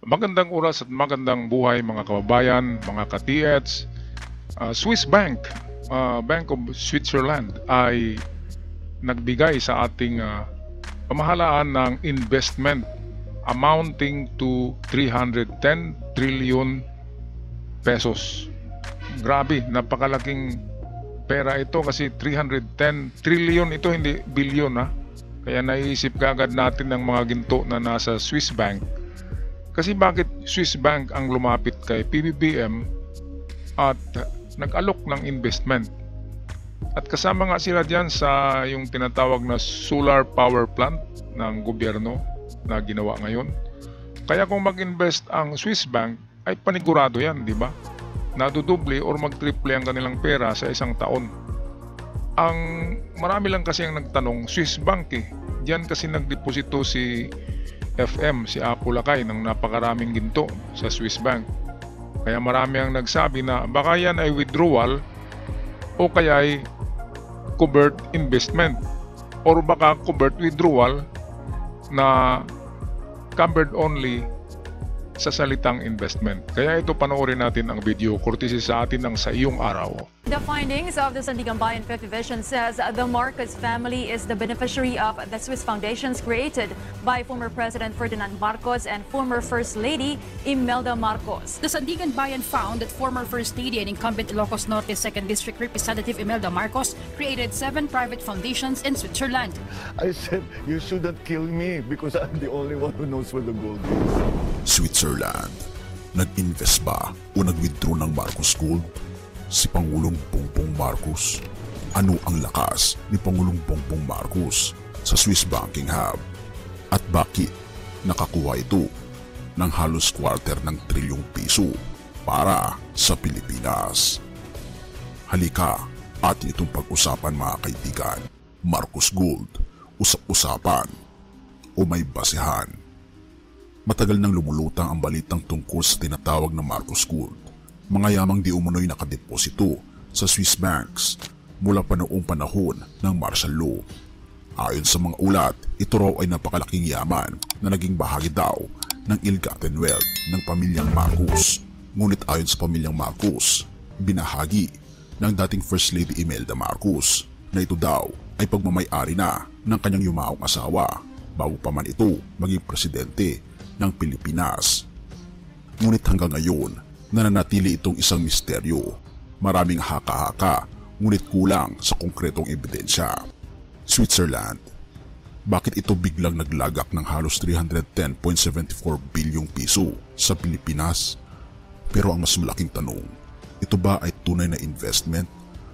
Magandang oras at magandang buhay mga kababayan, mga ka-TH. Swiss Bank, Bank of Switzerland ay nagbigay sa ating pamahalaan ng investment amounting to 310 trillion pesos. Grabe, napakalaking pera ito kasi 310 trillion ito, hindi billion ha. Kaya naiisip kaagad natin ng mga ginto na nasa Swiss Bank. Kasi bakit Swiss Bank ang lumapit kay PBBM at nag-alok ng investment? At kasama nga sila dyan sa yung tinatawag na solar power plant ng gobyerno na ginawa ngayon. Kaya kung mag-invest ang Swiss Bank ay panigurado yan, di ba? Nadudoble or mag-triple ang kanilang pera sa isang taon. Ang marami lang kasi ang nagtanong, Swiss Bank eh. Diyan kasi nagdeposito si FM, si Apo Lakay ng napakaraming ginto sa Swiss Bank. Kaya marami ang nagsabi na baka yan ay withdrawal o kaya ay covert investment or baka covert withdrawal na covered only sa salitang investment. Kaya ito panoorin natin ang video courtesy sa atin ng Sa Iyong Araw. The findings of the Sandigan Bayan 5th Division says the Marcos family is the beneficiary of the Swiss foundations created by former President Ferdinand Marcos and former First Lady Imelda Marcos. The Sandigan Bayan found that former First Lady and incumbent Ilocos Norte 2nd District Representative Imelda Marcos created 7 private foundations in Switzerland. I said, you shouldn't kill me because I'm the only one who knows where the gold is. Switzerland, nag-invest ba o nag-withdraw ng Marcos Gold? Si Pangulong Bongbong Marcos. Ano ang lakas ni Pangulong Bongbong Marcos sa Swiss Banking Hub? At bakit nakakuha ito ng halos quarter ng trilyong piso para sa Pilipinas? Halika, atin itong pag-usapan mga kaibigan. Marcos Gold, usap-usapan o may basehan? Matagal nang lumulutang ang balitang tungkol sa tinatawag na Marcos Gold. Mga yamang di umunoy nakadeposito sa Swiss banks mula pa noong panahon ng martial law. Ayon sa mga ulat, ito raw ay napakalaking yaman na naging bahagi daw ng ill-gotten wealth ng pamilyang Marcos. Ngunit ayon sa pamilyang Marcos, binahagi ng dating First Lady Imelda Marcos na ito daw ay pagmamay-ari na ng kanyang yumaong asawa bago pa man ito maging presidente ng Pilipinas. Ngunit hanggang ngayon, nananatili itong isang misteryo. Maraming haka-haka, ngunit kulang sa konkretong ebidensya. Switzerland, bakit ito biglang naglagak ng halos 310.74 bilyong piso sa Pilipinas? Pero ang mas malaking tanong, ito ba ay tunay na investment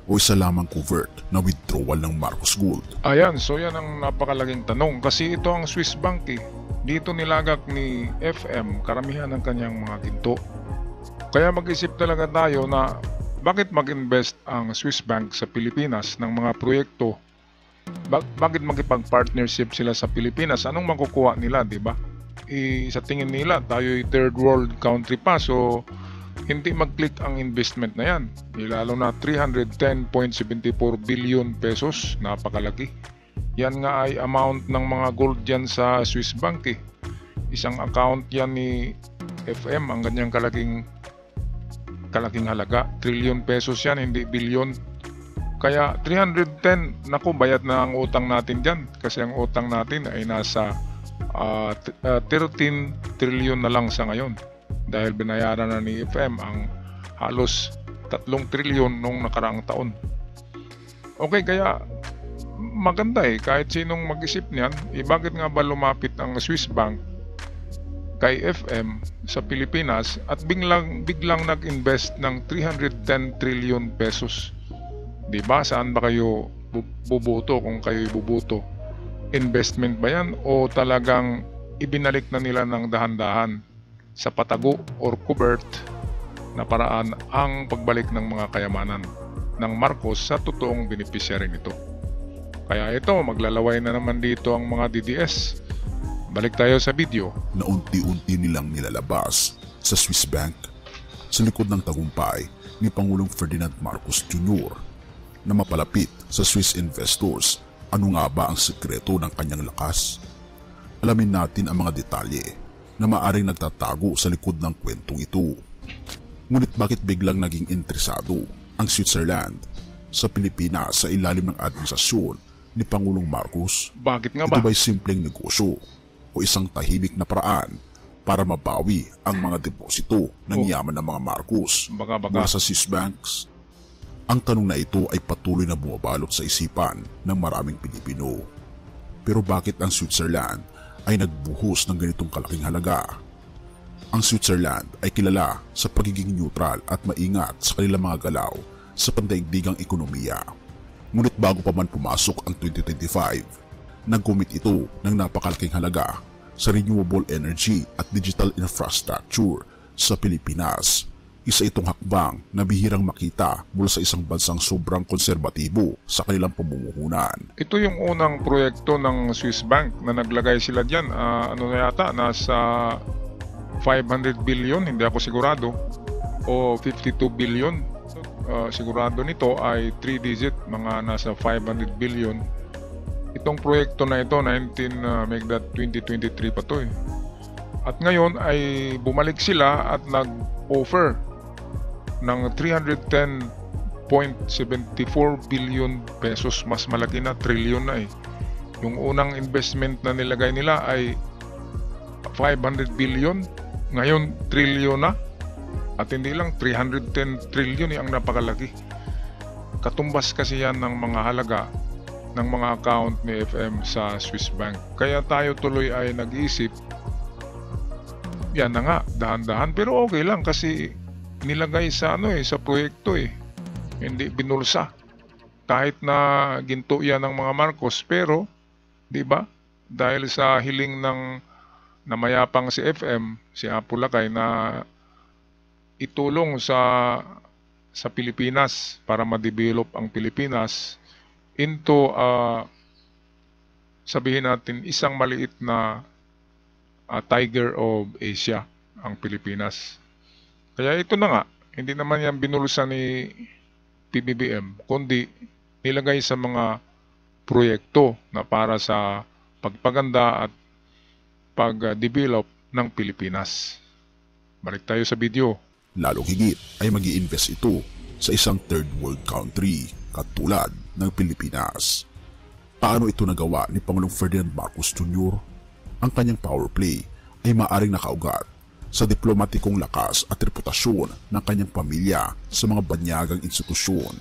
o isa lamang covert na withdrawal ng Marcos Gold? Ayan, so yan ang napakalaking tanong kasi ito ang Swiss Bank eh. Dito nilagak ni FM karamihan ng kanyang mga ginto. Kaya mag-isip talaga tayo na bakit mag-invest ang Swiss Bank sa Pilipinas ng mga proyekto? Bakit magipag-partnership sila sa Pilipinas? Anong makukuha nila, di ba? Sa tingin nila, tayo ay third world country pa, so hindi mag-click ang investment na yan. Lalo na 310.74 billion pesos, napakalaki. Yan nga ay amount ng mga gold dyan sa Swiss Bank eh. Isang account yan ni FM, ang ganyang kalaking halaga. Trillion pesos yan, hindi billion. Kaya 310, naku, bayad na ang utang natin dyan. Kasi ang utang natin ay nasa 13 trillion na lang sa ngayon. Dahil binayaran na ni FM ang halos 3 trillion nung nakaraang taon. Okay, kaya maganda eh, kahit sinong mag-isip niyan, bakit nga ba lumapit ang Swiss Bank kay FM sa Pilipinas at biglang nag-invest ng 310 trillion pesos? Diba? Saan ba kayo bubuto kung kayo bubuto? Investment ba yan o talagang ibinalik na nila ng dahan-dahan sa patago or covert na paraan ang pagbalik ng mga kayamanan ng Marcos sa totoong beneficiary nito? Kaya ito, maglalaway na naman dito ang mga DDS. Balik tayo sa video. Na unti-unti nilang nilalabas sa Swiss Bank sa likod ng tagumpay ni Pangulong Ferdinand Marcos Jr. na mapalapit sa Swiss investors. Ano nga ba ang sekreto ng kanyang lakas? Alamin natin ang mga detalye na maaring nagtatago sa likod ng kwentong ito. Ngunit bakit biglang naging interesado ang Switzerland sa Pilipinas sa ilalim ng administrasyon ni Pangulong Marcos? Bakit nga Ito ba? ba'y simpleng negosyo o isang tahimik na paraan para mabawi ang mga deposito ng yaman ng mga Marcos Baka. mula sa Swiss banks? Ang tanong na ito ay patuloy na bumabalot sa isipan ng maraming Pilipino. Pero bakit ang Switzerland ay nagbuhos ng ganitong kalaking halaga? Ang Switzerland ay kilala sa pagiging neutral at maingat sa kanilang mga galaw sa pandaigdigang ekonomiya. Ngunit bago pa man pumasok ang 2025, naggumit ito ng napakalaking halaga sa renewable energy at digital infrastructure sa Pilipinas. Isa itong hakbang na bihirang makita mula sa isang bansang sobrang konserbatibo sa kanilang pamumuhunan. Ito yung unang proyekto ng Swiss Bank na naglagay sila dyan. Ano na yata? Nasa 500 billion, hindi ako sigurado. O 52 billion. Sigurado nito ay 3 digit, mga nasa 500 billion. Itong proyekto na ito, 2023 pa to eh. At ngayon ay bumalik sila at nag-offer ng 310.74 billion pesos. Mas malaki na, trillion na eh. Yung unang investment na nilagay nila ay 500 billion, ngayon trillion na. At hindi lang 310 trillion ang napakalaki. Katumbas kasi yan ng mga halaga ng mga account ni FM sa Swiss Bank. Kaya tayo tuloy ay nag-iisip, yan na nga, dahan-dahan. Pero okay lang kasi nilagay sa sa proyekto eh. Hindi binulsa. Kahit na ginto yan ng mga Marcos, pero 'di ba? Dahil sa hiling ng namayapang si FM, si Apo Lakay na itulong sa Pilipinas para ma-develop ang Pilipinas into sabihin natin isang maliit na Tiger of Asia ang Pilipinas. Kaya ito na nga, hindi naman yan binulsa ni PBBM, kundi nilagay sa mga proyekto na para sa pagpaganda at pag-develop ng Pilipinas. Balik tayo sa video. Lalong higit ay mag-i-invest ito sa isang third world country katulad ng Pilipinas. Paano ito nagawa ni Pangulong Ferdinand Marcos Jr.? Ang kanyang power play ay maaring nakaugat sa diplomatikong lakas at reputasyon ng kanyang pamilya sa mga banyagang institusyon.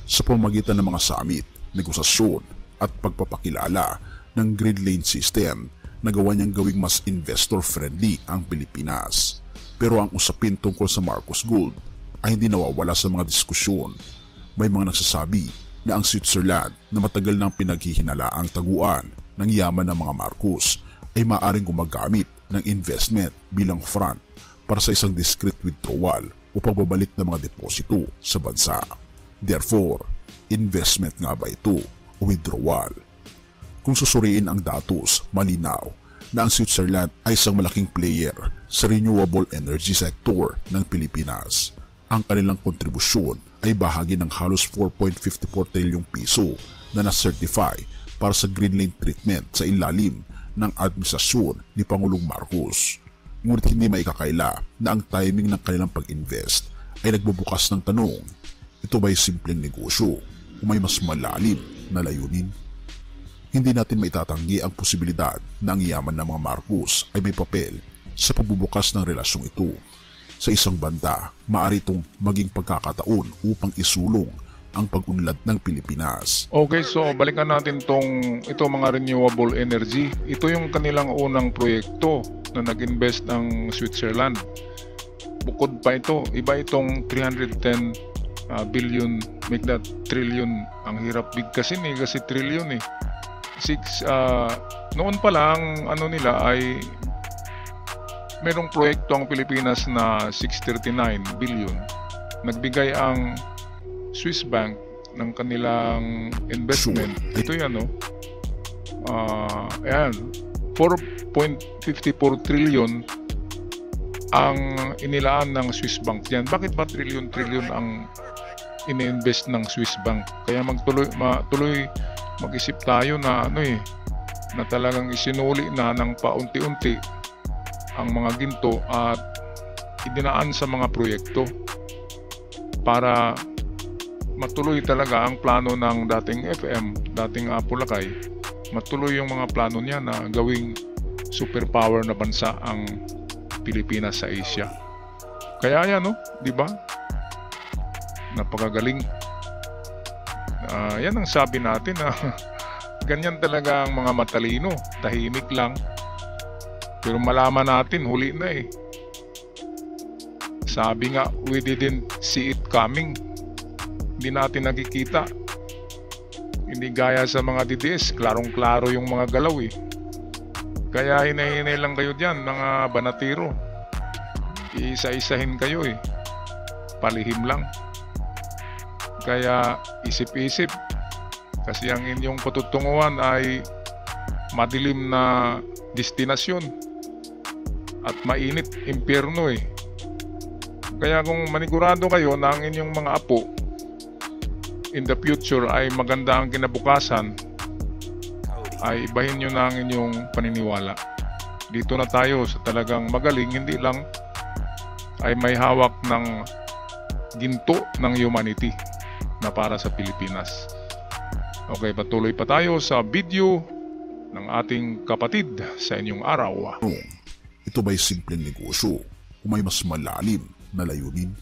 Sa pamamagitan ng mga summit, negosasyon at pagpapakilala ng Green Lane System, nagawa niyang gawing mas investor-friendly ang Pilipinas. Pero ang usapin tungkol sa Marcos Gold ay hindi nawawala sa mga diskusyon. May mga nagsasabi na ang Switzerland na matagal nang pinaghihinalaang taguan ng yaman ng mga Marcos ay maaaring gumagamit ng investment bilang front para sa isang discreet withdrawal o pagbabalik ng mga deposito sa bansa. Therefore, investment nga ba ito o withdrawal? Kung susuriin ang datos, malinaw na ang Switzerland ay isang malaking player sa renewable energy sector ng Pilipinas. Ang kanilang kontribusyon ay bahagi ng halos 4.54 trilyong piso na na-certify para sa Green Lane treatment sa ilalim ng administrasyon ni Pangulong Marcos. Ngunit hindi maikakaila na ang timing ng kanilang pag-invest ay nagbubukas ng tanong, ito ba'y simpleng negosyo o may mas malalim na layunin? Hindi natin maitatanggi ang posibilidad na ang yaman ng mga Marcos ay may papel sa pagbubukas ng relasyong ito. Sa isang banda, maaari itong maging pagkakataon upang isulong ang pag-unlad ng Pilipinas. Okay, so balikan natin ito mga renewable energy. Ito yung kanilang unang proyekto na nag-invest ng Switzerland. Bukod pa ito, iba itong 310 billion, make that trillion. Ang hirap bigkasin kasi trillion eh. Noon pa lang nila ay merong proyekto ang Pilipinas na 639 billion. Nagbigay ang Swiss Bank ng kanilang investment. Ito yan, ayan, 4.54 trillion ang inilaan ng Swiss Bank diyan. Bakit ba trillion ang ini-invest ng Swiss Bank? Kaya tuloy mag-isip tayo na na talagang isinuli na ng paunti-unti ang mga ginto at idinaan sa mga proyekto para matuloy talaga ang plano ng dating FM, dating Apulacay, matuloy yung mga plano niya na gawing superpower na bansa ang Pilipinas sa Asia. Kaya yan, no? Di ba? Napakagaling. Yan ang sabi natin na ganyan talaga ang mga matalino. Tahimik lang. Pero malaman natin, huli na eh. Sabi nga, we didn't see it coming. Hindi natin nakikita. Hindi gaya sa mga DDS, klarong-klaro yung mga galaw eh. Kaya hinay-hinay lang kayo dyan, mga banatiro. Iisa-isahin kayo eh. Palihim lang. Kaya isip-isip. Kasi ang inyong patutunguhan ay madilim na destinasyon. At mainit, impyerno eh. Kaya kung manigurado kayo na ang inyong mga apo in the future ay maganda ang kinabukasan, ay ibahin nyo na ang inyong paniniwala. Dito na tayo sa talagang magaling, hindi lang ay may hawak ng ginto ng humanity na para sa Pilipinas. Okay, patuloy pa tayo sa video ng ating kapatid sa inyong araw. Ito ba'y simpleng negosyo o may mas malalim na layunin?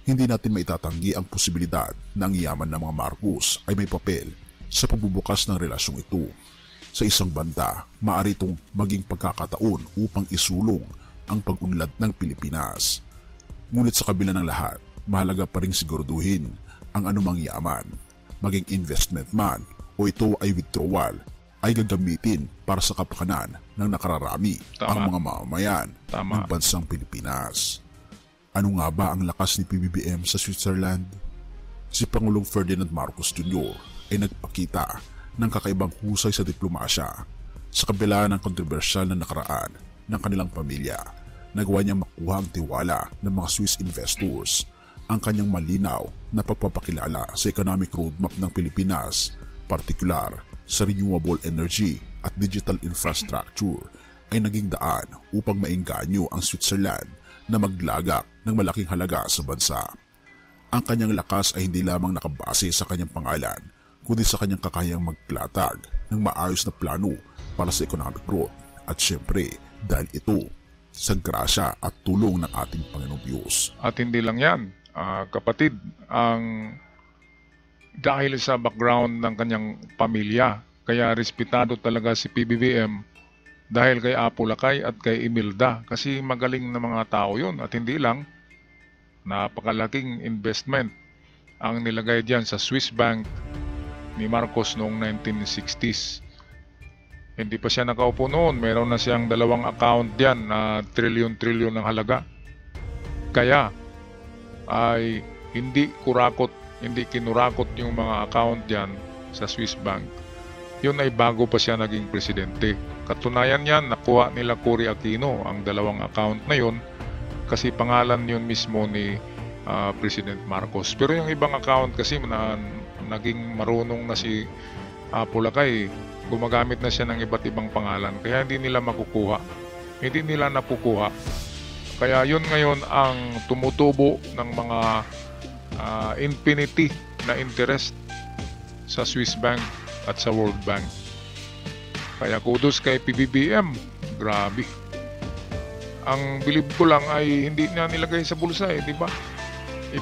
Hindi natin maitatanggi ang posibilidad na ang yaman ng mga Marcos ay may papel sa pagbubukas ng relasyong ito. Sa isang banda, maaari itong maging pagkakataon upang isulong ang pag-unlad ng Pilipinas. Ngunit sa kabila ng lahat, mahalaga pa rin siguraduhin ang anumang yaman, maging investment man o ito ay withdrawal, ay gagamitin para sa kapakanan ng nakararami ang mga mamamayan ng bansang Pilipinas. Ano nga ba ang lakas ni PBBM sa Switzerland? Si Pangulong Ferdinand Marcos Jr. ay nagpakita ng kakaibang husay sa diplomasya. Sa kabila ng kontrobersyal na nakaraan ng kanilang pamilya, nagawa niyang makuha ang tiwala ng mga Swiss investors. Ang kanyang malinaw na pagpapakilala sa economic roadmap ng Pilipinas, partikular sa renewable energy at digital infrastructure, ay naging daan upang maengganyo ang Switzerland na maglagak ng malaking halaga sa bansa. Ang kanyang lakas ay hindi lamang nakabase sa kanyang pangalan, kundi sa kanyang kakayang maglatag ng maayos na plano para sa economic growth at syempre dahil ito sa grasya at tulong ng ating Panginoong Diyos. At hindi lang yan, kapatid, ang dahil sa background ng kanyang pamilya, kaya respetado talaga si PBBM dahil kay Apulacay at kay Imelda, kasi magaling na mga tao yun. At hindi lang, napakalaking investment ang nilagay diyan sa Swiss Bank ni Marcos noong 1960s. Hindi pa siya nakaupo noon, meron na siyang 2 account diyan na trilyon-trilyon ng halaga. Kaya ay hindi kinurakot yung mga account diyan sa Swiss Bank. Yun ay bago pa siya naging presidente. Katunayan yan, nakuha nila Cory Aquino ang 2 account na yun kasi pangalan yun mismo ni President Marcos. Pero yung ibang account kasi na naging marunong na si Apulacay, gumagamit na siya ng iba't ibang pangalan kaya hindi nila makukuha. Hindi nila nakukuha. Kaya yun ngayon ang tumutubo ng mga infinity na interest sa Swiss Bank at sa World Bank. Kaya kudos kay PBBM. Grabe. Ang bilib ko lang ay hindi niya nilagay sa bulsa di ba?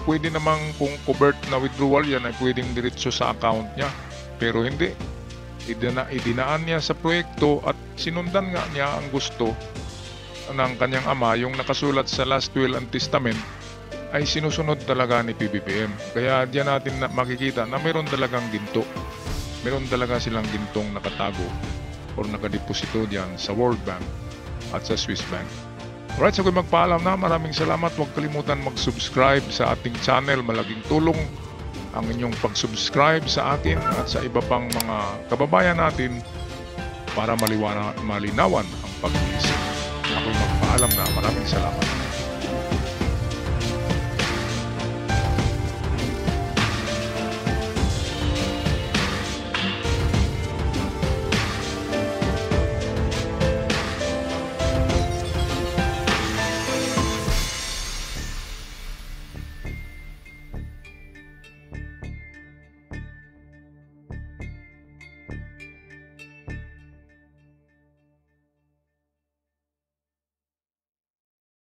Pwede namang kung covert na withdrawal yan ay pwedeng diretso sa account niya. Pero hindi. Idinaan niya sa proyekto at sinundan nga niya ang gusto ng kanyang ama. Yung nakasulat sa Last Will and Testament ay sinusunod talaga ni PBBM. Kaya diyan natin makikita na mayroon talagang ginto. Meron talaga silang gintong nakatago o nakadeposito diyan sa World Bank at sa Swiss Bank. Alright, so kung magpaalam na, maraming salamat. Huwag kalimutan mag-subscribe sa ating channel. Malaking tulong ang inyong pag-subscribe sa akin at sa iba pang mga kababayan natin para malinawan ang pag-iisip. Ako'y magpaalam na. Maraming salamat.